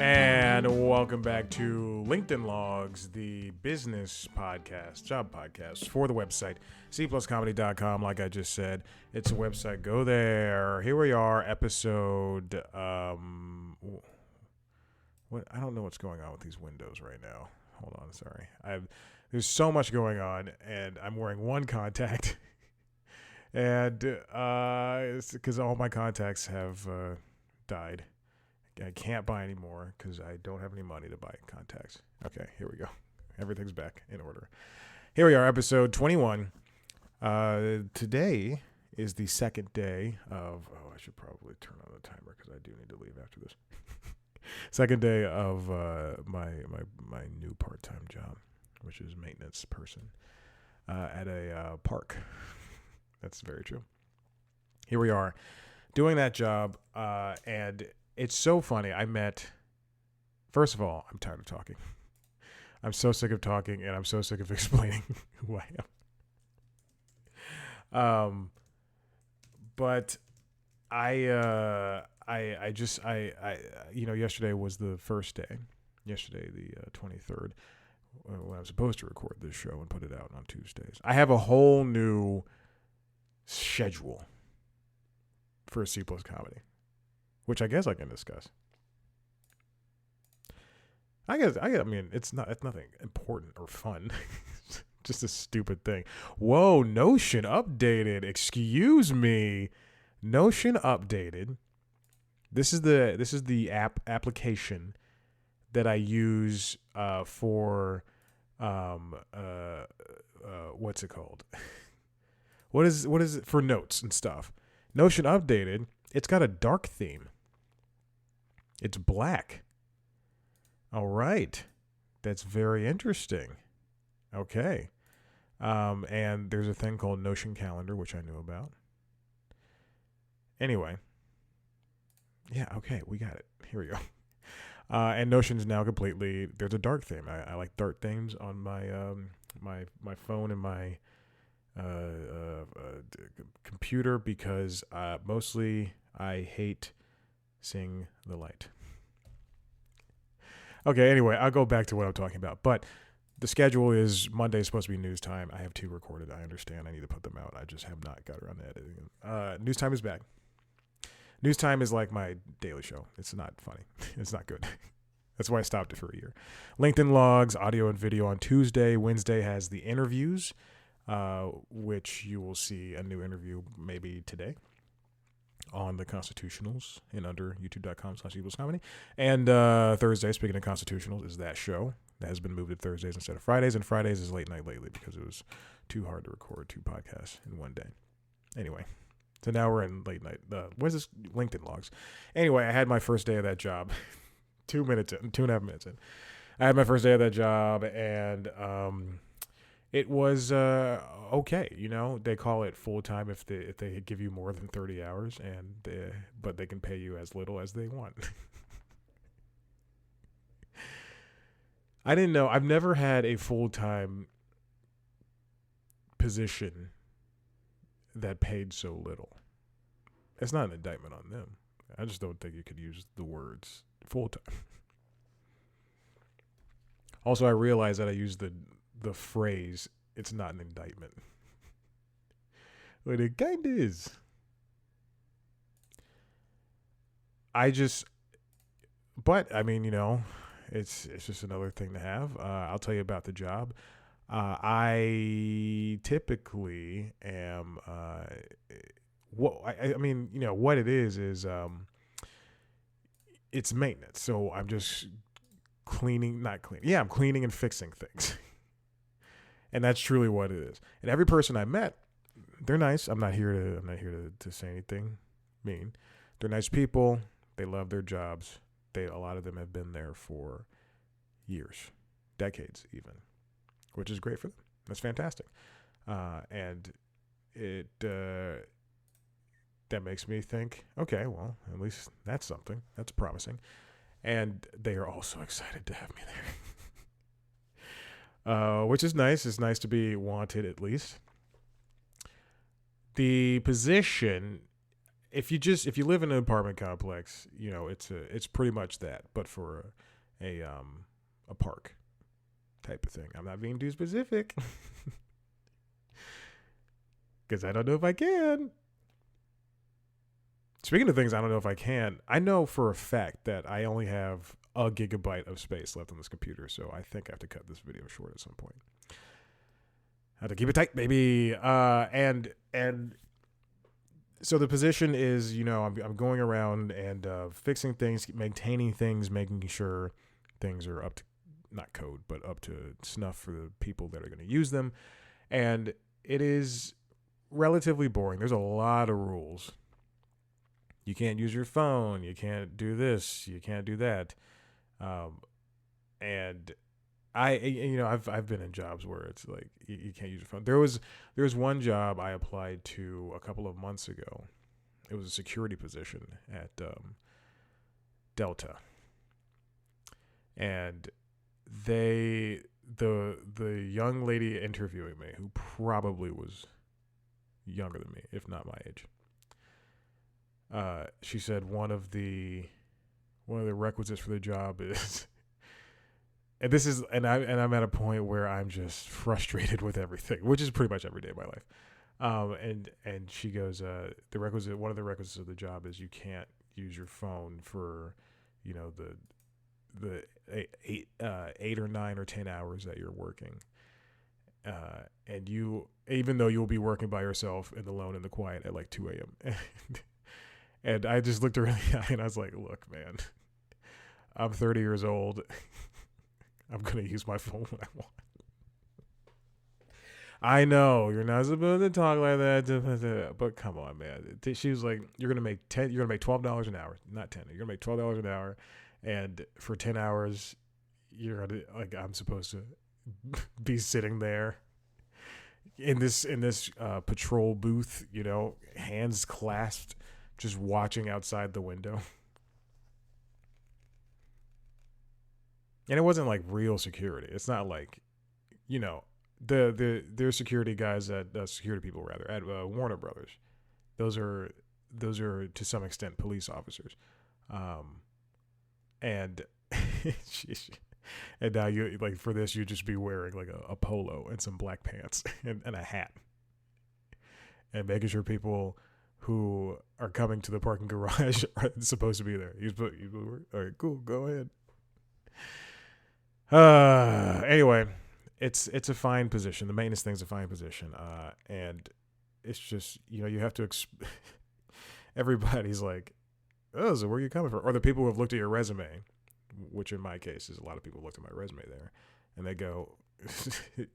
And welcome back to LinkedIn Logs, the business podcast, job podcast for the website, cpluscomedy.com. Like I just said, it's a website. Go there. Here we are, episode, what? I don't know what's going on with these windows right now. Hold on, sorry. There's so much going on, and I'm wearing one contact. And it's because all my contacts have died. I can't buy any more because I don't have any money to buy contacts. Okay, here we go. Everything's back in order. Here we are, episode 21. Today is the second day of... Oh, I should probably turn on the timer because I do need to leave after this. Second day of my new part-time job, which is maintenance person at a park. That's very true. Here we are doing that job, and it's so funny. First of all, I'm tired of talking. I'm so sick of talking, and I'm so sick of explaining who I am. But yesterday was the first day. Yesterday, the 23rd, when I was supposed to record this show and put it out on Tuesdays. I have a whole new schedule for a C Plus comedy, which I guess I can discuss. I mean, it's nothing important or fun. Just a stupid thing. Whoa, Notion updated. Excuse me. Notion updated. This is the application that I use for what's it called? What is it for notes and stuff? Notion updated. It's got a dark theme. It's black. All right. That's very interesting. Okay. And there's a thing called Notion Calendar, which I knew about. Anyway. Yeah, okay, we got it. Here we go. And Notion's now completely... There's a dark theme. I like dark themes on my my phone and my computer because mostly I hate seeing the light. Okay, anyway, I'll go back to what I'm talking about. But the schedule is Monday's supposed to be news time. I have 2 recorded. I understand. I need to put them out. I just have not got around to editing. News time is back. News time is like my daily show. It's not funny. It's not good. That's why I stopped it for a year. LinkedIn Logs, audio and video on Tuesday. Wednesday has the interviews, which you will see a new interview maybe today on the Constitutionals and under youtube.com/evilscomedy. And Thursday, speaking of Constitutionals, is that show that has been moved to Thursdays instead of Fridays. And Fridays is late night lately because it was too hard to record 2 podcasts in one day. Anyway, so now we're in late night. What is this? LinkedIn Logs. Anyway, I had my first day of that job. 2.5 minutes in. I had my first day of that job, and it was okay. You know, they call it full time if they give you more than 30 hours, but they can pay you as little as they want. I didn't know. I've never had a full time position that paid so little. It's not an indictment on them. I just don't think you could use the words full time. Also, I realized that I used the phrase, it's not an indictment. But it kind of is. But I mean, you know, it's just another thing to have. I'll tell you about the job. I typically am, I mean, you know, what it is, it's maintenance. So I'm just I'm cleaning and fixing things. And that's truly what it is. And every person I met, they're nice. I'm not here to say anything mean. They're nice people. They love their jobs. A lot of them have been there for years, decades even, which is great for them. That's fantastic. And it that makes me think, okay, well, at least that's something. That's promising. And they are also excited to have me there. Which is nice. It's nice to be wanted at least. The position, if you live in an apartment complex, it's pretty much that, but for a park type of thing. I'm not being too specific because I don't know if I can. Speaking of things I don't know if I can, I know for a fact that I only have a gigabyte of space left on this computer, so I think I have to cut this video short at some point. I have to keep it tight, baby. And so the position is, I'm going around and fixing things, maintaining things, making sure things are up to, not code, but up to snuff for the people that are going to use them. And it is relatively boring. There's a lot of rules. You can't use your phone. You can't do this. You can't do that. And I've been in jobs where it's like you can't use your phone. There was one job I applied to a couple of months ago. It was a security position at Delta, and the young lady interviewing me, who probably was younger than me, if not my age, she said one of the requisites for the job is. I'm at a point where I'm just frustrated with everything, which is pretty much every day of my life. And she goes, one of the requisites of the job is you can't use your phone for, the 8 or 9 or 10 hours that you're working. And even though you'll be working by yourself and alone in the quiet at like 2 a.m. And I just looked her in the eye and I was like, look, man, I'm 30 years old. I'm going to use my phone when I want. I know you're not supposed to talk like that, but come on, man. She was like, you're going to make $12 an hour, not 10. You're going to make $12 an hour. And for 10 hours, you're going to, like, I'm supposed to be sitting there in this patrol booth, hands clasped, just watching outside the window. And it wasn't like real security. It's not like, there's security guys security people rather at Warner Brothers. Those are to some extent police officers, and and now you like for this you just be wearing like a polo and some black pants and a hat, and making sure people who are coming to the parking garage are supposed to be there. All right, cool, go ahead. Anyway, it's a fine position. The maintenance thing's a fine position. And it's just, you have to, everybody's like, oh, so where are you coming from? Or the people who have looked at your resume, which in my case is a lot of people looked at my resume there, and they go,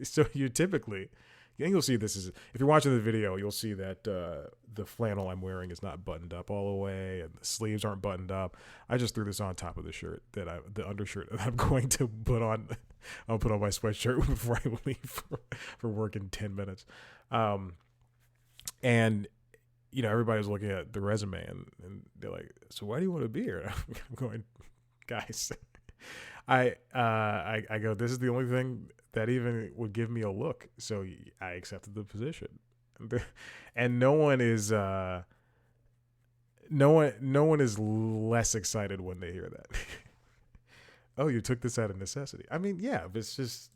so you typically, you'll see this is, if you're watching the video, you'll see that the flannel I'm wearing is not buttoned up all the way, and the sleeves aren't buttoned up. I just threw this on top of the shirt the undershirt that I'm going to put on. I'll put on my sweatshirt before I leave for work in 10 minutes. And everybody was looking at the resume and they're like, so why do you want to be here? I'm going, guys, I go, this is the only thing that even would give me a look. So I accepted the position. And no one is less excited when they hear that. Oh, you took this out of necessity. I mean, yeah, but it's just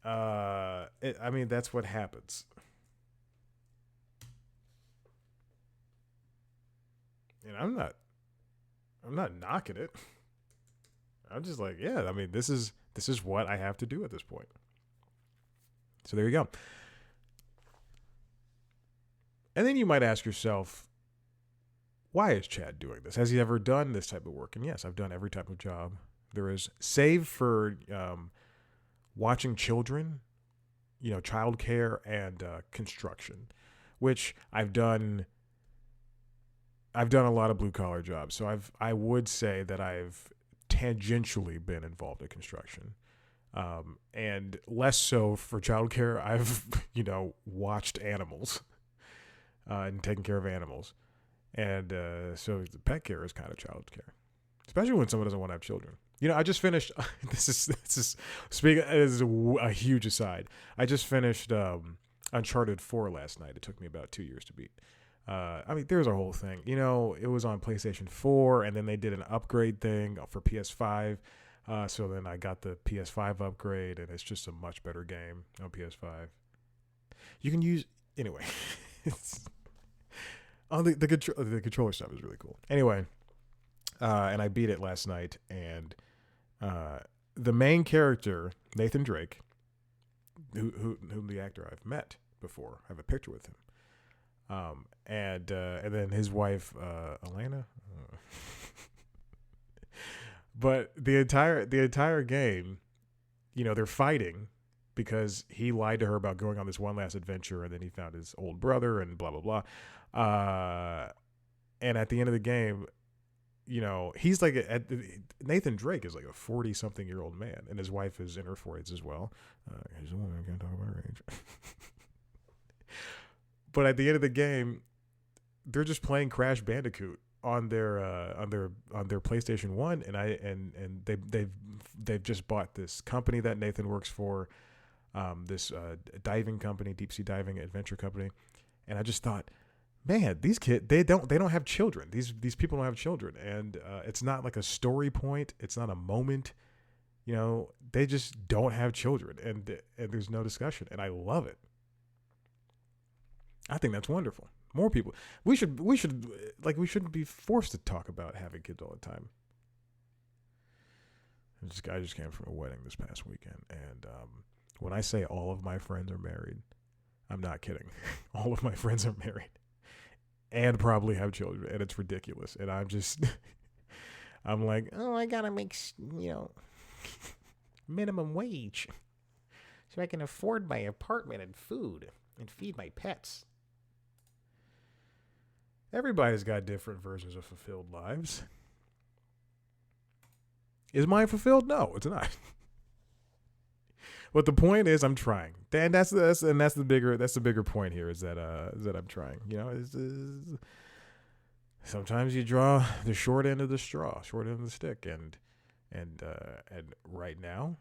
that's what happens. And I'm not knocking it. I'm just like, yeah, I mean, this is what I have to do at this point. So there you go. And then you might ask yourself, why is Chad doing this? Has he ever done this type of work? And yes, I've done every type of job there is, save for watching children, childcare and construction, which I've done a lot of blue collar jobs. So I would say that I've tangentially been involved in construction, and less so for childcare. I've watched animals and taken care of animals, and so the pet care is kind of childcare, especially when someone doesn't want to have children. I just finished. This is speaking as a huge aside. I just finished Uncharted 4 last night. It took me about 2 years to beat. I mean, there's a whole thing. You know, it was on PlayStation 4, and then they did an upgrade thing for PS5. So then I got the PS5 upgrade, and it's just a much better game on PS5. You can use anyway. It's, on the controller stuff is really cool. Anyway, and I beat it last night, and the main character Nathan Drake, who the actor I've met before, I have a picture with him. And then his wife Elena. But the entire game, you know, they're fighting because he lied to her about going on this one last adventure, and then he found his old brother and blah blah blah. And at the end of the game, you know, he's like Nathan Drake is like a 40-something-year-old man, and his wife is in her 40s as well. He's a woman, I can't talk about her age. But at the end of the game, they're just playing Crash Bandicoot on their PlayStation 1, and they've just bought this company that Nathan works for, this diving company, deep sea diving adventure company, and I just thought, man, these kids they don't have children. These people don't have children, and it's not like a story point. It's not a moment. You know, they just don't have children, and there's no discussion, and I love it. I think that's wonderful. More people. We shouldn't be forced to talk about having kids all the time. This guy just came from a wedding this past weekend, and when I say all of my friends are married, I'm not kidding. All of my friends are married and probably have children, and it's ridiculous. And I'm just, I'm like, oh, I gotta make, you know, minimum wage so I can afford my apartment and food and feed my pets. Everybody's got different versions of fulfilled lives. Is mine fulfilled? No, it's not. But the point is, I'm trying, and that's the bigger point here is that I'm trying. You know, sometimes you draw the short end of the straw, short end of the stick, and right now,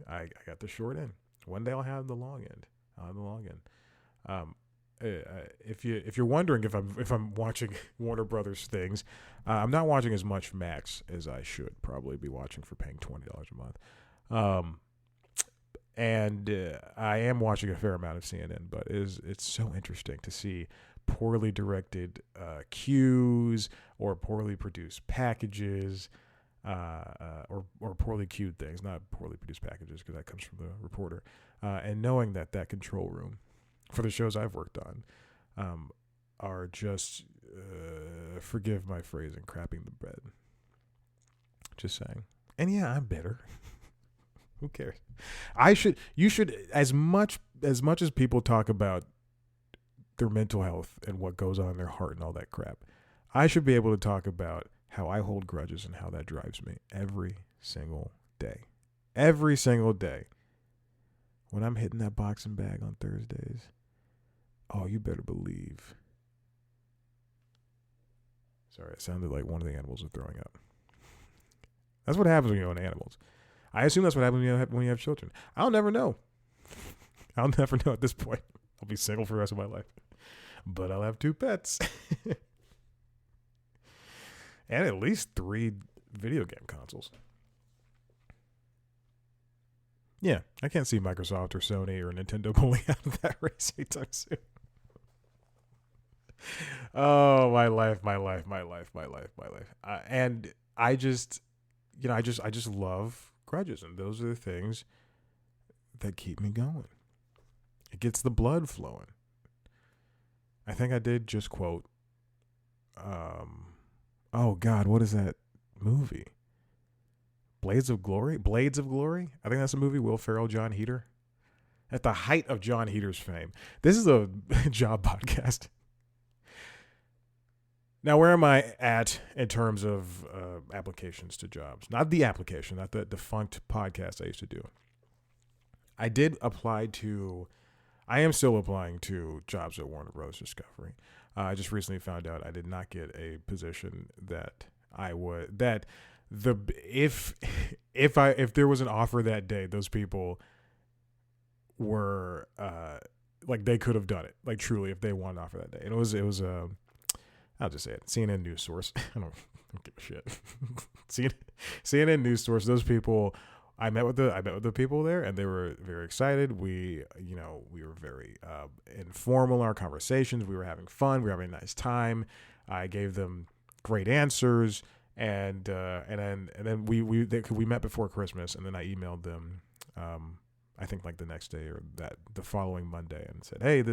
I got the short end. One day I'll have the long end. If you're wondering if I'm watching Warner Brothers things, I'm not watching as much Max as I should probably be watching for paying $20 a month. And I am watching a fair amount of CNN, but it's so interesting to see poorly directed cues or poorly produced packages, or poorly cued things, not poorly produced packages, because that comes from the reporter. And knowing that control room for the shows I've worked on are just, forgive my phrasing, crapping the bed. Just saying. And yeah, I'm bitter. Who cares? You should, as much as people talk about their mental health and what goes on in their heart and all that crap, I should be able to talk about how I hold grudges and how that drives me every single day. Every single day. When I'm hitting that boxing bag on Thursdays, oh, you better believe. Sorry, it sounded like one of the animals was throwing up. That's what happens when you own animals. I assume that's what happens when you have children. I'll never know. I'll never know at this point. I'll be single for the rest of my life. But I'll have 2 pets. And at least 3 video game consoles. Yeah, I can't see Microsoft or Sony or Nintendo pulling out of that race anytime soon. Oh, my life. And I just, I just love grudges, and those are the things that keep me going. It gets the blood flowing. I think I did just quote, oh God, what is that movie? Blades of Glory? I think that's a movie. Will Ferrell, John Heater. At the height of John Heater's fame. This is a job podcast. Now, where am I at in terms of applications to jobs? Not the application, not the defunct podcast I used to do. I am still applying to jobs at Warner Bros. Discovery. I just recently found out I did not get a position if there was an offer that day, those people were like, they could have done it, like truly, if they won an offer that day. And it was I'll just say it. CNN news source. I don't give a shit. CNN news source. Those people. I met with the people there, and they were very excited. We were very informal in our conversations. We were having fun. We were having a nice time. I gave them great answers, and then we met before Christmas, and then I emailed them. I think like the next day or the following Monday, and said, "Hey, I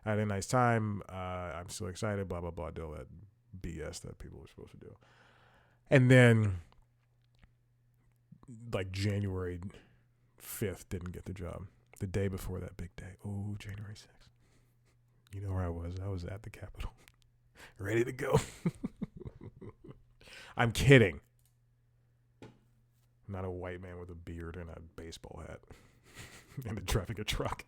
had a nice time. I'm still excited. Blah blah blah." Do all that BS that people are supposed to do, and then like January 5th didn't get the job. The day before that big day. Oh, January 6th. You know where I was? I was at the Capitol, ready to go. I'm kidding. I'm not a white man with a beard and a baseball hat and driving a truck.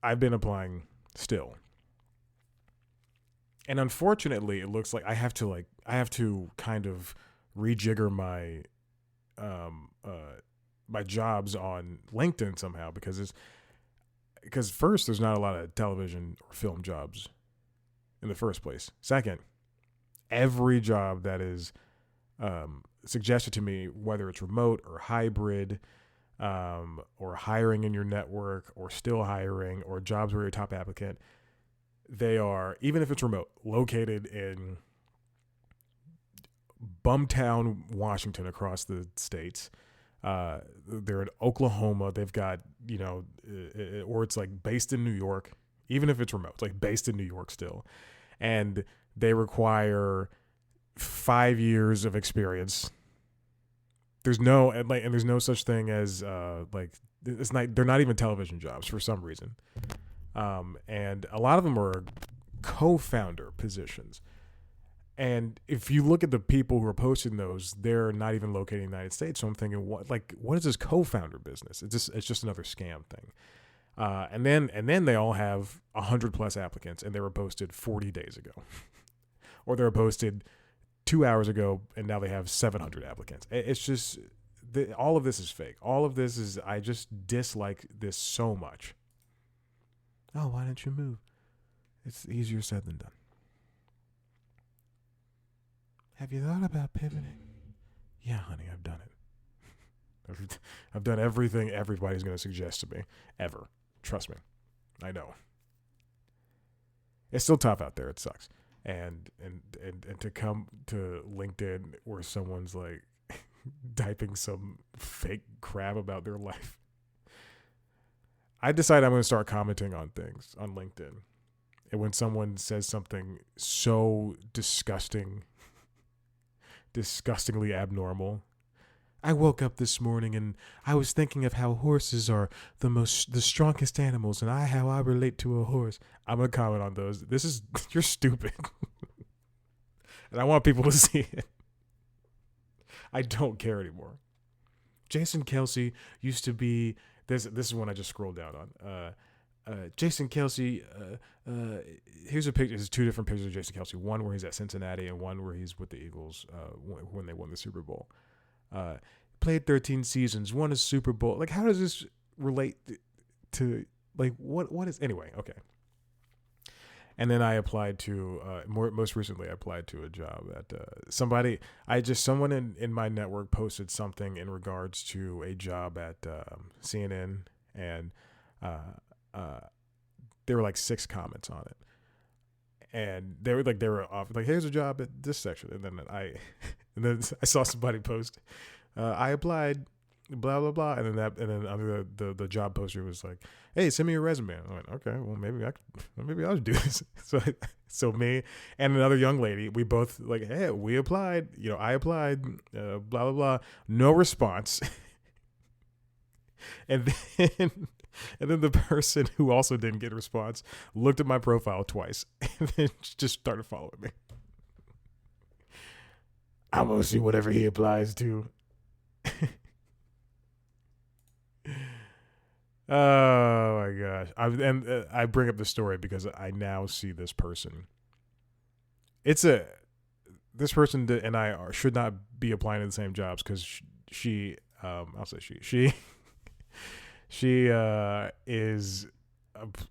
I've been applying still. And unfortunately, it looks like I have to kind of rejigger my jobs on LinkedIn somehow because first, there's not a lot of television or film jobs in the first place. Second, every job that is suggested to me, whether it's remote or hybrid, or hiring in your network or still hiring, or jobs where you're a top applicant, they are, even if it's remote, located in Bumtown, Washington, across the states. They're in Oklahoma. They've got, or it's like based in New York, even if it's remote, it's like based in New York still. And they require 5 years of experience. There's no such thing as they're not even television jobs for some reason. And a lot of them are co-founder positions. And if you look at the people who are posting those, they're not even located in the United States. So I'm thinking, what is this co-founder business? It's just another scam thing. And then they all have 100+ applicants, and they were posted 40 days ago, or they were posted 2 hours ago, and now they have 700 applicants. It's just all of this is fake. All of this is, I just dislike this so much. Oh, why don't you move? It's easier said than done. Have you thought about pivoting? Yeah, honey, I've done it. I've done everything everybody's going to suggest to me, ever. Trust me. I know. It's still tough out there. It sucks. And to come to LinkedIn where someone's like typing some fake crap about their life. I decided I'm going to start commenting on things on LinkedIn. And when someone says something so disgustingly abnormal, I woke up this morning and I was thinking of how horses are the strongest animals and how I relate to a horse. I'm going to comment on those. You're stupid. And I want people to see it. I don't care anymore. Jason Kelce used to be, this is one I just scrolled down on. Jason Kelce, here's a picture. There's 2 different pictures of Jason Kelce. One where he's at Cincinnati and one where he's with the Eagles when they won the Super Bowl. Played 13 seasons, won a Super Bowl. Like, how does this relate to, like, what is, anyway, okay. And then I applied to, most recently I applied to a job at someone in my network posted something in regards to a job at CNN, and there were like 6 comments on it. And they were off, like, here's a job at this section. And then I saw somebody post, I applied, blah blah blah, and then under the job poster was like, hey, send me your resume. I went, okay, well maybe I'll do this. So me and another young lady, we both like, hey, we applied, I applied, blah blah blah, no response. And then the person who also didn't get a response looked at my profile twice and then just started following me. I'm gonna see whatever he applies to. Oh my gosh! I bring up the story because I now see this person. This person and I should not be applying to the same jobs because she She is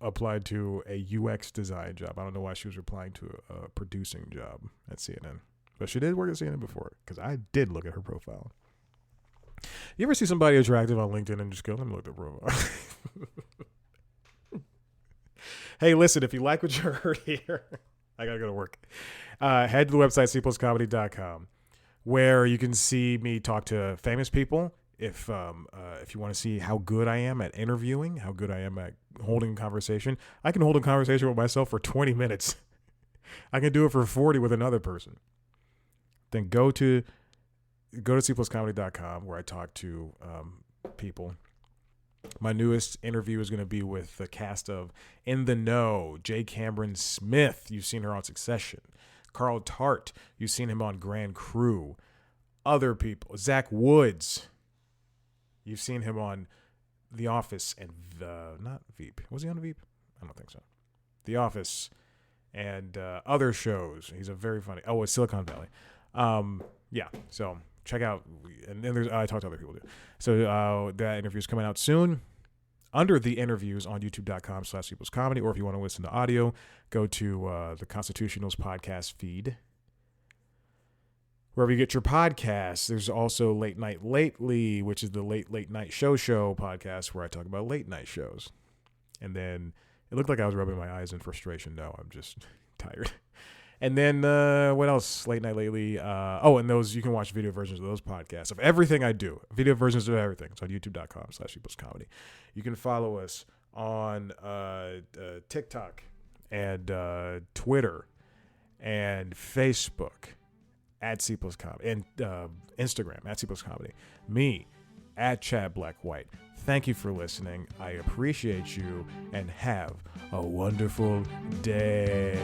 applied to a UX design job. I don't know why she was applying to a producing job at CNN, but she did work at CNN before because I did look at her profile. You ever see somebody attractive on LinkedIn and just go, let me look at their profile? Hey, listen, if you like what you heard here, I got to go to work. Head to the website, cpluscomedy.com, where you can see me talk to famous people. If you want to see how good I am at interviewing, how good I am at holding a conversation, I can hold a conversation with myself for 20 minutes. I can do it for 40 with another person. Then go to cpluscomedy.com, where I talk to people. My newest interview is going to be with the cast of In the Know, J. Cameron Smith. You've seen her on Succession. Carl Tart. You've seen him on Grand Crew. Other people. Zach Woods. You've seen him on The Office and not Veep. Was he on Veep? I don't think so. The Office and other shows. He's a very funny. Oh, it's Silicon Valley. Yeah. So check out. And then I talk to other people too. So that interview is coming out soon. Under the interviews on youtube.com/cpluscomedy, or if you want to listen to audio, go to the Constitutionals podcast feed. Wherever you get your podcasts, there's also Late Night Lately, which is the late night show podcast where I talk about late night shows. And then it looked like I was rubbing my eyes in frustration. No, I'm just tired. And then what else? Late Night Lately. And those, you can watch video versions of those podcasts of everything I do. Video versions of everything. It's on youtube.com/cpluscomedy. You can follow us on TikTok and Twitter and Facebook at cpluscomedy, and Instagram at cpluscomedy. Me at Chad Black White. Thank you for listening. I appreciate you, and have a wonderful day.